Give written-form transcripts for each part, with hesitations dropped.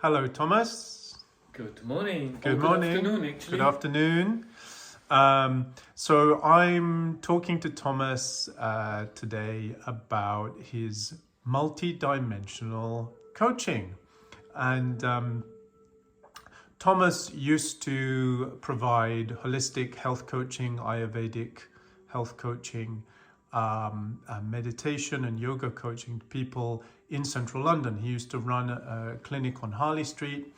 Hello, Tomaz. Good morning. Good Or morning. Good afternoon, actually. Good afternoon. So I'm talking to Tomaz today about his multi-dimensional coaching. And Tomaz used to provide holistic health coaching, Ayurvedic health coaching, meditation and yoga coaching to people in central London. He used to run a clinic on Harley Street.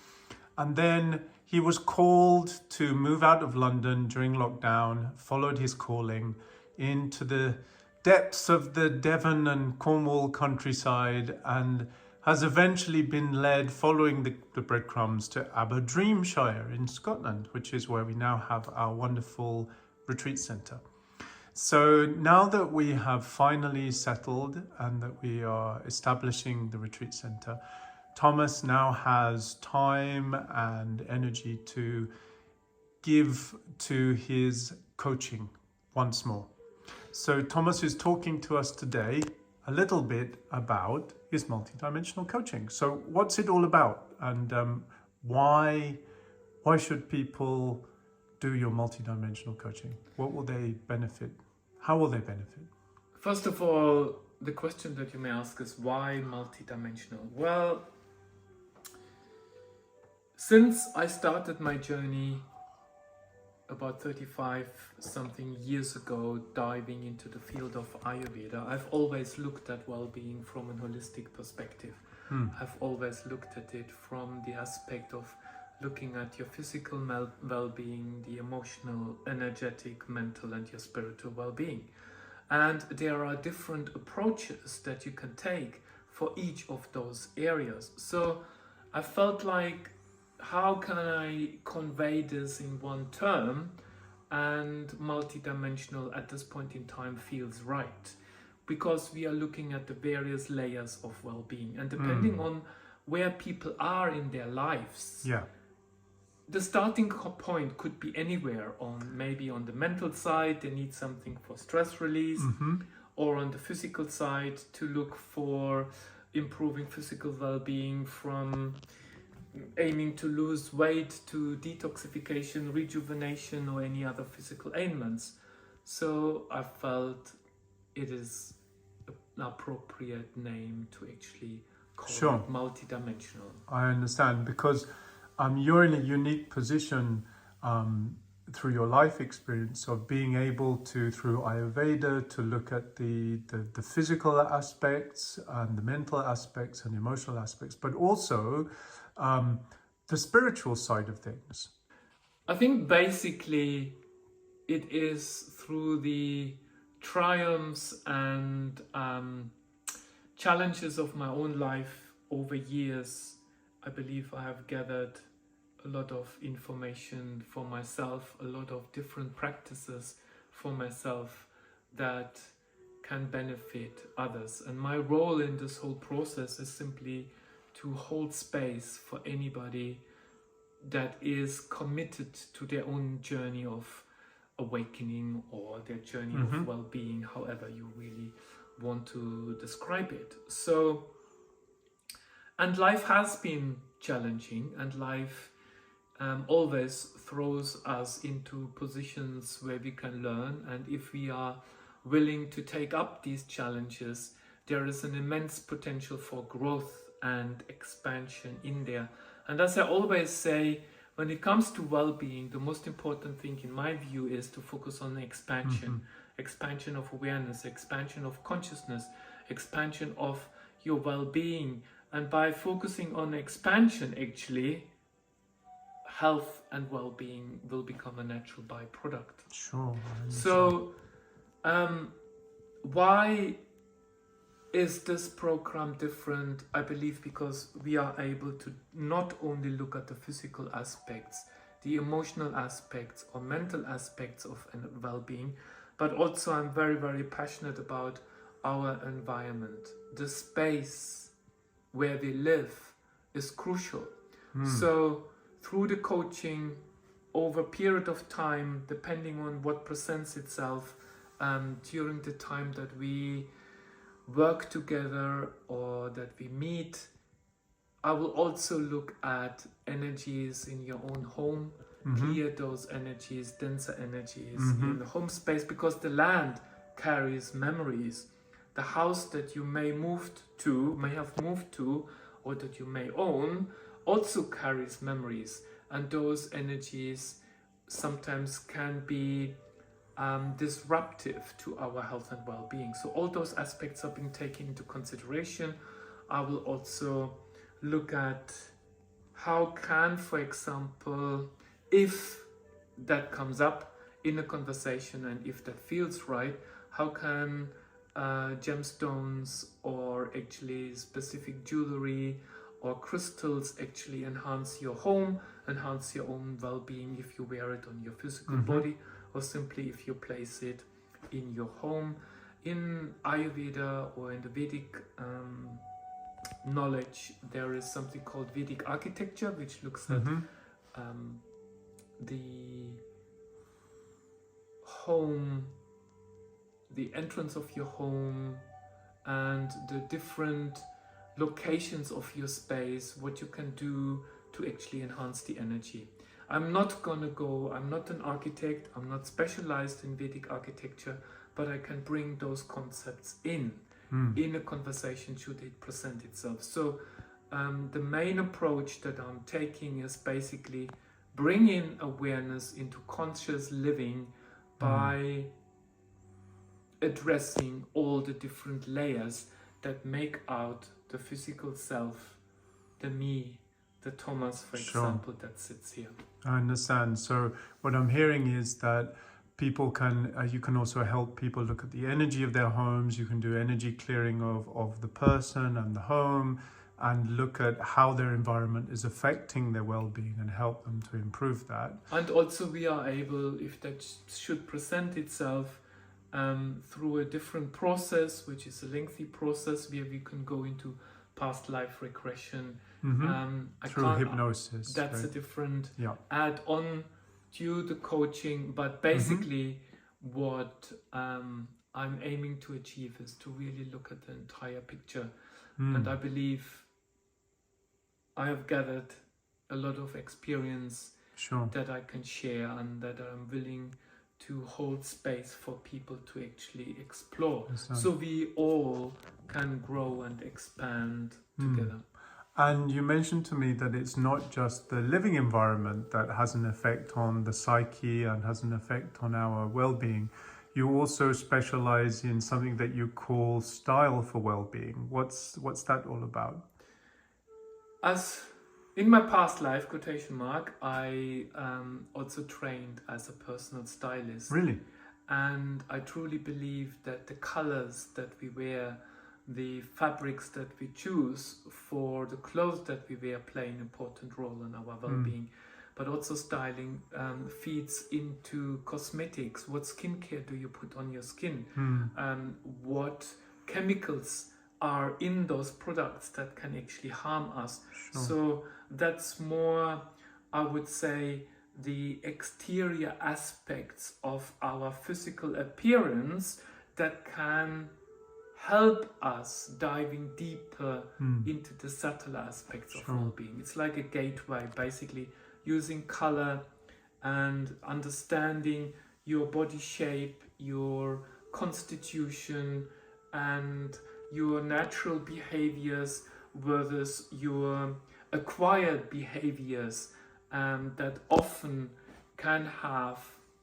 And then he was called to move out of London during lockdown, followed his calling into the depths of the Devon and Cornwall countryside, and has eventually been led, following the breadcrumbs, to Aberdeenshire in Scotland, which is where we now have our wonderful retreat centre. So now that we have finally settled and that we are establishing the retreat centre, Tomaz now has time and energy to give to his coaching once more. So Tomaz is talking to us today a little bit about his multidimensional coaching. So what's it all about, and why should people do your multidimensional coaching? What will they benefit? How will they benefit? First of all, the question that you may ask is why multidimensional? Well, since I started my journey about 35 something years ago, diving into the field of Ayurveda, I've always looked at well-being from a holistic perspective. I've always looked at it from the aspect of looking at your physical well-being, the emotional, energetic, mental, and your spiritual well-being. And there are different approaches that you can take for each of those areas. So I felt like, how can I convey this in one term? And multidimensional at this point in time feels right, because we are looking at the various layers of well-being, and depending on where people are in their lives, the starting point could be anywhere. Maybe on the mental side, they need something for stress release, or on the physical side to look for improving physical well-being, from aiming to lose weight to detoxification, rejuvenation, or any other physical ailments. So I felt it is an appropriate name to actually call it multidimensional. I understand, because you're in a unique position through your life experience of being able to, through Ayurveda, to look at the physical aspects and the mental aspects and emotional aspects, but also the spiritual side of things. I think basically it is through the triumphs and challenges of my own life over years. I believe I have gathered a lot of information for myself, a lot of different practices for myself that can benefit others. And my role in this whole process is simply to hold space for anybody that is committed to their own journey of awakening, or their journey of well-being, however you really want to describe it. So, and life has been challenging, and life always throws us into positions where we can learn, and if we are willing to take up these challenges, there is an immense potential for growth and expansion in there. And as I always say, when it comes to well-being, the most important thing in my view is to focus on expansion. Expansion of awareness, expansion of consciousness, expansion of your well-being. And by focusing on expansion, actually, health and well-being will become a natural byproduct. Sure. So, why is this program different? I believe because we are able to not only look at the physical aspects, the emotional aspects or mental aspects of well-being, but also I'm very, very passionate about our environment. The space where we live is crucial. So through the coaching, over a period of time, depending on what presents itself, during the time that we work together or that we meet, I will also look at energies in your own home, clear those energies, denser energies in the home space, because the land carries memories. The house that you may have moved to, or that you may own, also carries memories, and those energies sometimes can be disruptive to our health and well-being. So all those aspects are being taken into consideration. I will also look at how can, for example, if that comes up in a conversation and if that feels right, how can gemstones or actually specific jewelry or crystals actually enhance your home, enhance your own well-being if you wear it on your physical body, or simply if you place it in your home. In Ayurveda or in the Vedic knowledge, there is something called Vedic architecture, which looks at the home, the entrance of your home, and the different locations of your space, what you can do to actually enhance the energy. I'm not an architect, I'm not specialized in Vedic architecture, but I can bring those concepts in a conversation should it present itself. So the main approach that I'm taking is basically bringing awareness into conscious living by addressing all the different layers that make out the physical self, the me, the Tomaz, for example, that sits here. I understand. So what I'm hearing is that people can, you can also help people look at the energy of their homes. You can do energy clearing of the person and the home, and look at how their environment is affecting their well-being and help them to improve that. And also we are able, if that should present itself, through a different process, which is a lengthy process where we can go into past life regression. Through hypnosis. That's right? a different add-on to the coaching, but basically what I'm aiming to achieve is to really look at the entire picture. And I believe I have gathered a lot of experience that I can share, and that I'm willing to hold space for people to actually explore, so we all can grow and expand together. And you mentioned to me that it's not just the living environment that has an effect on the psyche and has an effect on our well-being. You also specialize in something that you call style for well-being. What's that all about? As in my past life, quotation mark, I also trained as a personal stylist. Really? And I truly believe that the colors that we wear, the fabrics that we choose for the clothes that we wear, play an important role in our well-being. But also styling feeds into cosmetics. What skincare do you put on your skin? What chemicals are in those products that can actually harm us? So that's more, I would say, the exterior aspects of our physical appearance that can help us diving deeper into the subtle aspects of well-being. It's like a gateway, basically using color and understanding your body shape, your constitution, and your natural behaviors versus your acquired behaviors that often can have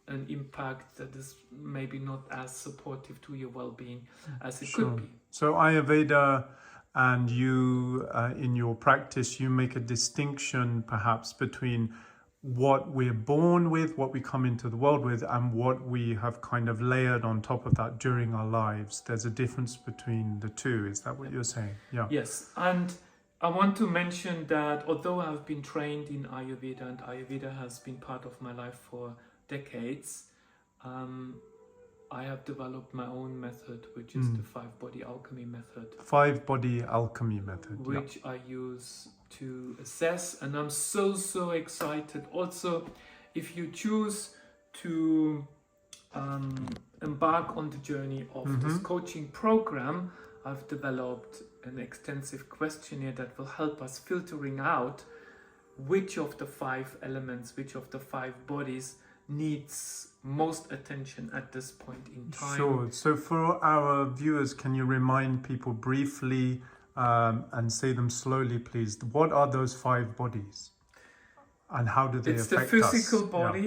an impact that is maybe not as supportive to your well-being as it could be. So Ayurveda, and you in your practice, you make a distinction perhaps between what we're born with, what we come into the world with, and what we have kind of layered on top of that during our lives. There's a difference between the two. Is that what you're saying? Yeah. Yes, and I want to mention that although I've been trained in Ayurveda, and Ayurveda has been part of my life for decades, I have developed my own method, which is the 5-body alchemy method. 5-body alchemy method. Which I use to assess, and I'm so excited. Also, if you choose to embark on the journey of this coaching program, I've developed an extensive questionnaire that will help us filtering out which of the 5 elements, which of the 5 bodies needs most attention at this point in time. Sure. So for our viewers, can you remind people briefly and say them slowly, please? What are those 5 bodies? And how do they affect us? It's the physical body.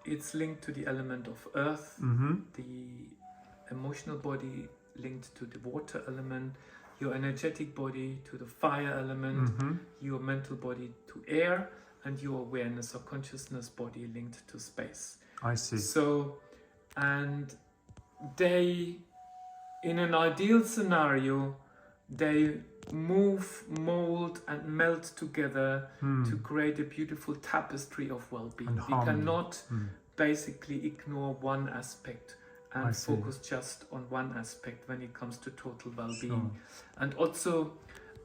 Yeah. It's linked to the element of earth. Mm-hmm. The emotional body linked to the water element. Your energetic body to the fire element. Mm-hmm. Your mental body to air. And your awareness or consciousness body linked to space. I see. So, and they, in an ideal scenario, they move, mold, and melt together to create a beautiful tapestry of well-being. We cannot basically ignore one aspect and focus just on one aspect when it comes to total well-being. Sure. And also,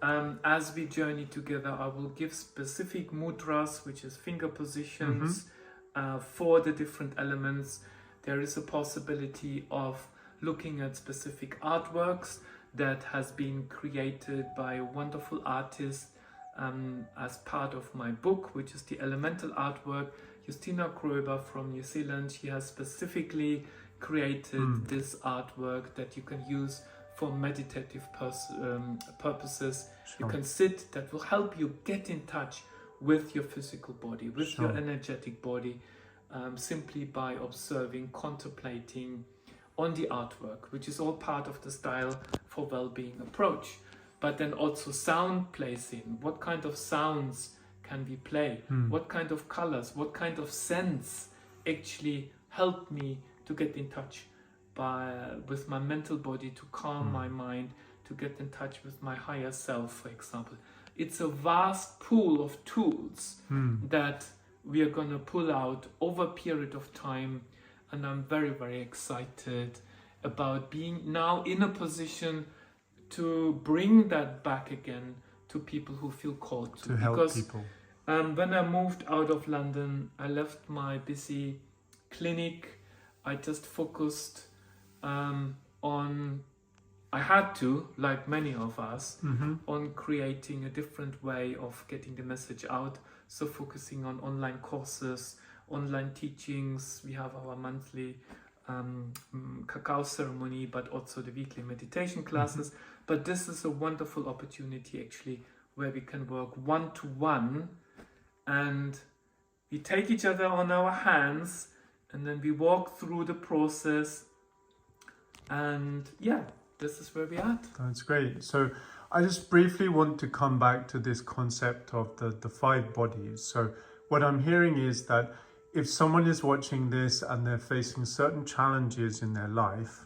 as we journey together, I will give specific mudras, which is finger positions, for the different elements. There is a possibility of looking at specific artworks that has been created by a wonderful artist as part of my book, which is the elemental artwork. Justina Kroeber from New Zealand, she has specifically created this artwork that you can use for meditative purposes. Sure. You can sit, that will help you get in touch with your physical body, with your energetic body, simply by observing, contemplating on the artwork, which is all part of the style for well-being approach. But then also sound plays in. What kind of sounds can we play? What kind of colors, what kind of scents actually help me to get in touch with my mental body, to calm my mind, to get in touch with my higher self, for example. It's a vast pool of tools that we are going to pull out over a period of time, and I'm very, very excited about being now in a position to bring that back again to people who feel called to help people. When I moved out of London, I left my busy clinic. I just focused on, I had to, like many of us, on creating a different way of getting the message out. So focusing on online courses, online teachings. We have our monthly cacao ceremony, but also the weekly meditation classes. But this is a wonderful opportunity actually where we can work one-to-one, and we take each other on our hands, and then we walk through the process, and yeah, this is where we are at. That's great. So I just briefly want to come back to this concept of the 5 bodies. So what I'm hearing is that if someone is watching this and they're facing certain challenges in their life,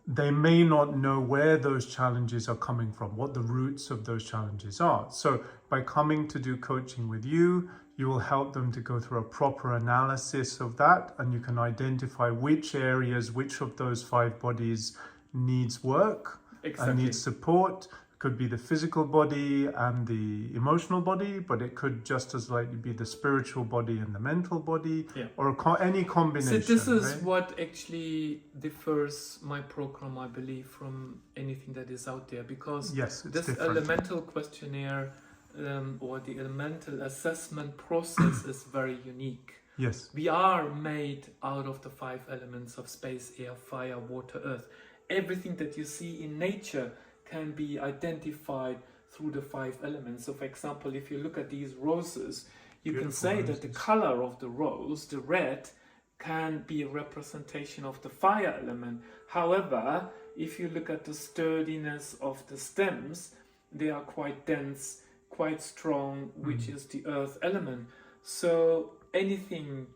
they may not know where those challenges are coming from, what the roots of those challenges are. So by coming to do coaching with you, you will help them to go through a proper analysis of that, and you can identify which areas, which of those 5 bodies needs work and needs support. It could be the physical body and the emotional body, but it could just as likely be the spiritual body and the mental body, or any combination. So this is what actually differs my program, I believe, from anything that is out there, because this different. Elemental questionnaire or the elemental assessment process is very unique. Yes. We are made out of the 5 elements of space, air, fire, water, earth. Everything that you see in nature can be identified through the 5 elements. So for example, if you look at these roses, you can say that the color of the rose, the red, can be a representation of the fire element. However, if you look at the sturdiness of the stems, they are quite dense, quite strong, which is the earth element. So anything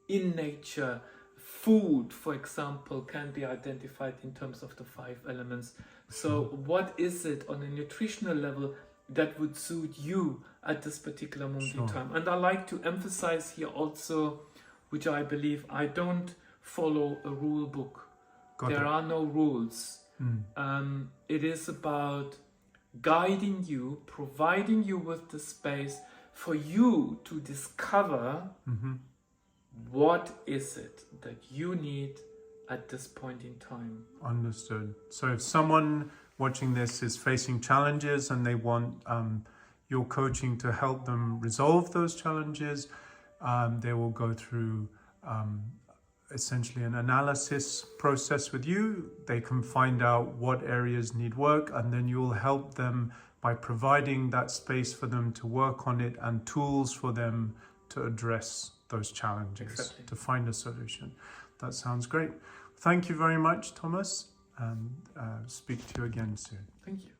in nature, food, for example, can be identified in terms of the 5 elements. So what is it on a nutritional level that would suit you at this particular moment in time? And I like to emphasize here also, which I believe, I don't follow a rule book. There are no rules. It is about guiding you, providing you with the space for you to discover what is it that you need at this point in time. Understood. So if someone watching this is facing challenges and they want your coaching to help them resolve those challenges, they will go through essentially an analysis process with you. They can find out what areas need work, and then you'll help them by providing that space for them to work on it and tools for them to address those challenges, Exactly. to find a solution. That sounds great. Thank you very much, Tomaz, and speak to you again soon. Thank you.